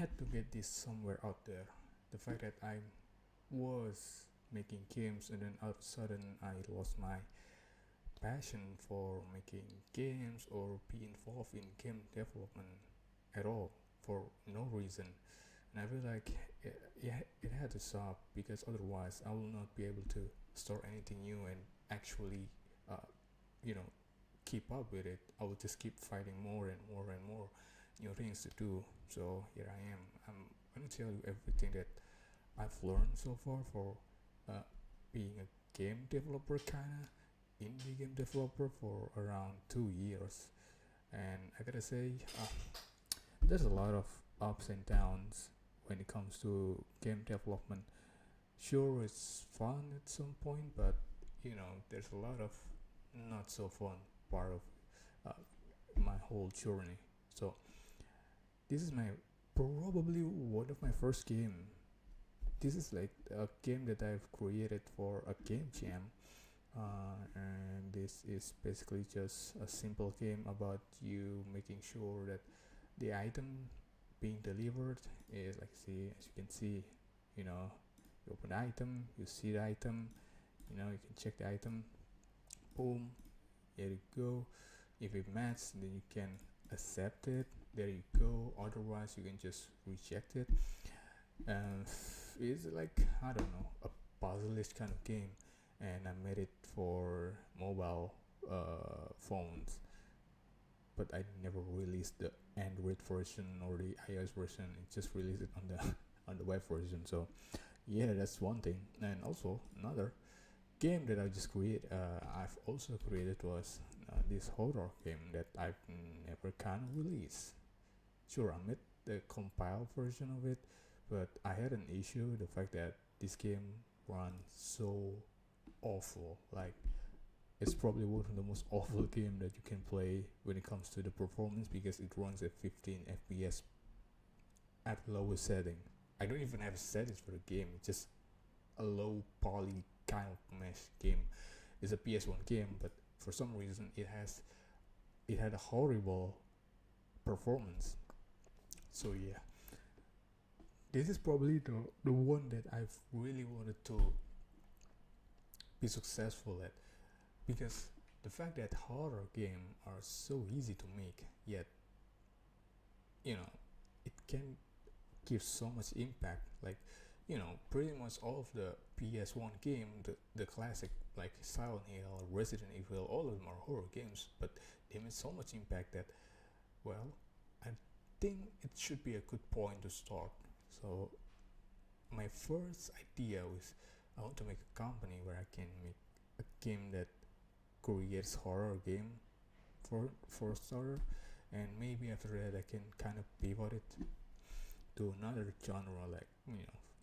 had to get this somewhere out there. The fact that I was making games and then all of a sudden I lost my passion for making games or be involved in game development at all for no reason. And I feel like it had to stop because otherwise I will not be able to start anything new and actually, uh, you know, keep up with it. I will just keep finding more and more and more new things to do. So here I am. I'm gonna tell you everything that I've learned so far for uh, being a game developer, kinda indie game developer for around 2 years. And I gotta say, there's a lot of ups and downs when it comes to game development. Sure, it's fun at some point, but there's a lot of not so fun part of uh, my whole journey. So this is my probably one of my first game. This is like a game that I've created for a game jam, and this is basically just a simple game about you making sure that the item being delivered is like, see, as you can see, you know you open the item, you see the item, you can check the item, boom, here you go. If it matches, then you can accept it, there you go. Otherwise you can just reject it. And it's like, I don't know, a puzzle-ish kind of game, and I made it for mobile phones, but I never released the Android version or the iOS version. It just released it on the on the web version. So yeah, that's one thing. And also another game that I've also created was this horror game that I've never kind of released. Sure, I made the compiled version of it, but I had an issue, the fact that this game runs so awful. Like, it's probably one of the most awful game that you can play when it comes to the performance, because it runs at 15 FPS at lowest setting. I don't even have settings for the game. It's just a low poly kind of mesh game. It's a PS1 game, but for some reason it had a horrible performance. So yeah, this is probably the one that I've really wanted to be successful at, because the fact that horror games are so easy to make, yet you know it can give so much impact. Like, pretty much all of the PS1 game, the classic like Silent Hill, Resident Evil, all of them are horror games, but they made so much impact that, well, I think it should be a good point to start. So my first idea was, I want to make a company where I can make a game that creates horror game for a starter, and maybe after that I can kind of pivot it to another genre, like,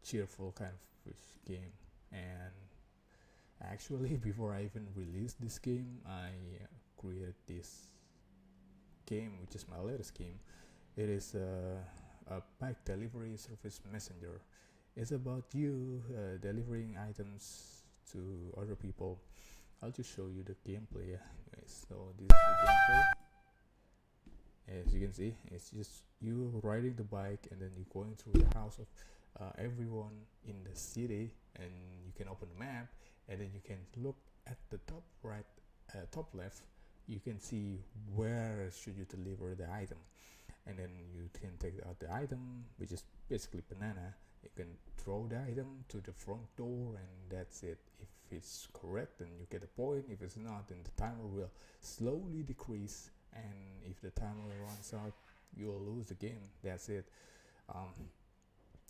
cheerful kind of game. And actually, before I even released this game, I created this game, which is my latest game. It is a bike delivery service messenger. It's about you delivering items to other people. I'll just show you the gameplay. Anyways, so this is the gameplay. As you can see, it's just you riding the bike, and then you're going through the house of everyone in the city, and you can open the map, and then you can look at the top right, top left. You can see where should you deliver the item, and then you can take out the item, which is basically banana. You can throw the item to the front door, and that's it. If it's correct, then you get a point. If it's not, then the timer will slowly decrease, and if the timer runs out, you'll lose the game. That's it. um,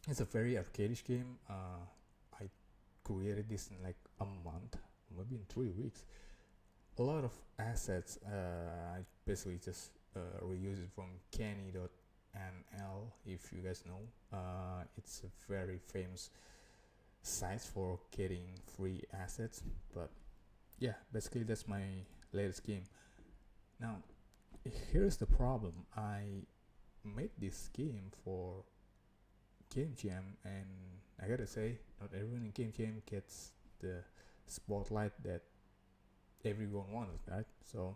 it's a very arcadish game. I created this in like a month, maybe in 3 weeks. A lot of assets. I basically just reuse it from Canny.nl, if you guys know. It's a very famous site for getting free assets. But yeah, basically that's my latest game. Now, here's the problem. I made this game for Game Jam, and I gotta say, not everyone in Game Jam gets the spotlight that everyone wants, right? So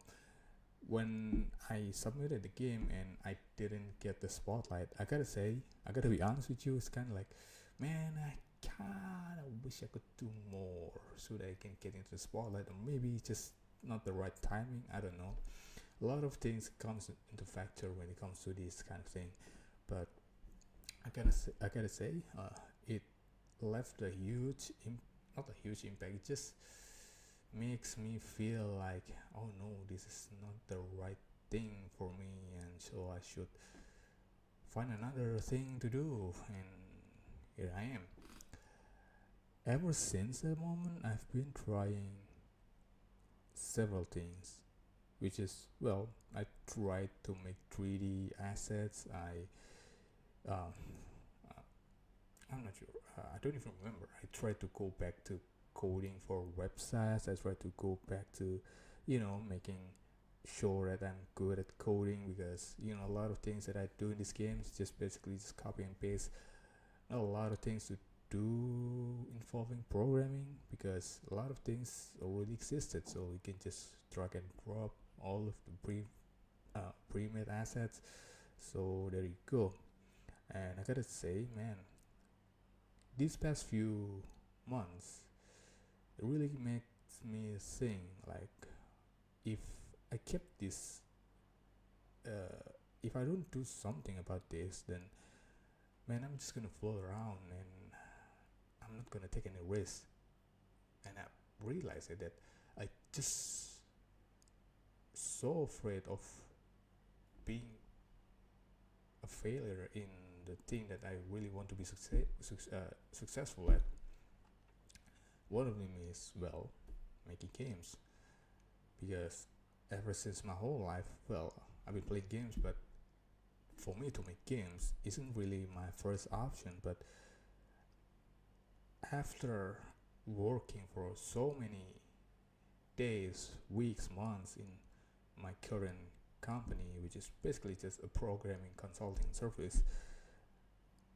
when I submitted the game and I didn't get the spotlight, I gotta be honest with you, it's kind of like, man, I kind of wish I could do more so that I can get into the spotlight, or maybe just not the right timing. I don't know. A lot of things comes into factor when it comes to this kind of thing, but I gotta say, it left a not a huge impact. It just makes me feel like, oh no, this is not the right thing for me, and so I should find another thing to do. And here I am. Ever since that moment, I've been trying several things, which is, well, I tried to make 3D assets. Um, I'm not sure. I don't even remember. I tried to go back to coding for websites. I tried to go back to, making sure that I'm good at coding, because a lot of things that I do in this game is just basically just copy and paste. Not a lot of things to do involving programming, because a lot of things already existed, so you can just drag and drop all of the pre-made assets. So there you go. And I gotta say, man, these past few months, it really makes me think, like, if I kept this, if I don't do something about this, then man, I'm just gonna float around and I'm not gonna take any risks. And I realized that I just so afraid of being a failure in the thing that I really want to be successful at. One of them is, well, making games, because ever since my whole life, well, I've been playing games, but for me to make games isn't really my first option. But after working for so many days, weeks, months in my current company, which is basically just a programming consulting service,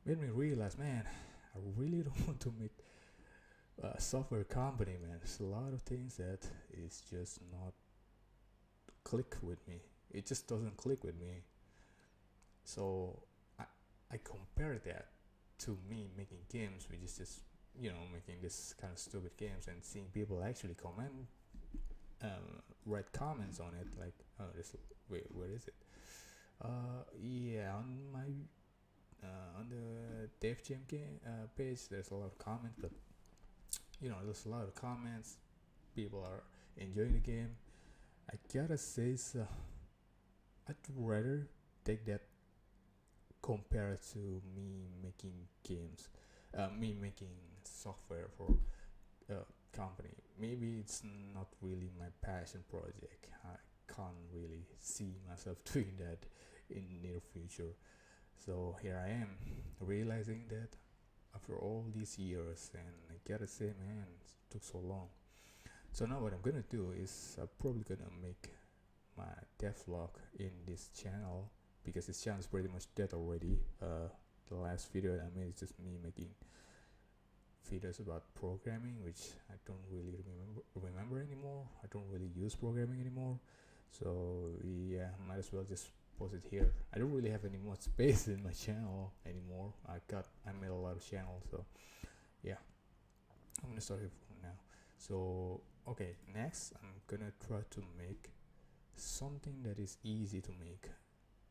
made me realize, man, I really don't want to make a software company, man. There's a lot of things that is just not click with me. It just doesn't click with me. So I compare that to me making games, which is just making this kind of stupid games and seeing people actually write comments on it, like, oh, this, wait, where is it? Yeah, on my on the Dave Jam game page, there's a lot of comments, but there's a lot of comments. People are enjoying the game. I gotta say, so I'd rather take that compared to me making games, me making software for a company. Maybe it's not really my passion project. I can't really see myself doing that in near future. So here I am, realizing that after all these years, and I gotta say, man, it took so long. So now what I'm gonna do is I'm probably gonna make my devlog in this channel, because this channel is pretty much dead already. The last video that I made is just me making videos about programming, which I don't really remember anymore. I don't really use programming anymore. So yeah, might as well just post it here. I don't really have any more space in my channel anymore. I made a lot of channels, so yeah, I'm gonna start here from now. So okay, next I'm gonna try to make something that is easy to make,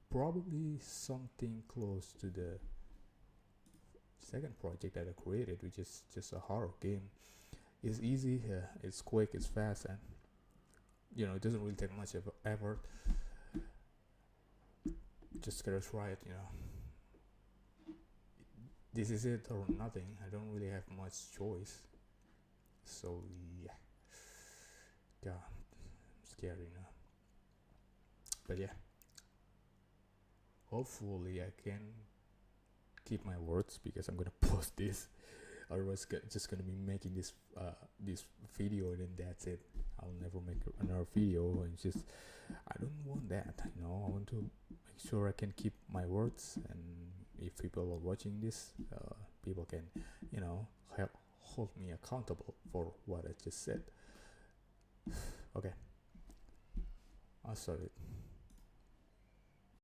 probably something close to the second project that I created, which is just a horror game. It's easy, it's quick, it's fast, and it doesn't really take much effort. Just gotta try it. This is it or nothing. I don't really have much choice. So yeah, God, I'm scary now. But yeah, hopefully I can keep my words, because I'm gonna post this. Otherwise, just gonna be making this video, and then that's it. I'll never make another video, and just I don't want that. I want to make sure I can keep my words, and if people are watching this, people can help hold me accountable for what I just said. Okay, I saw it.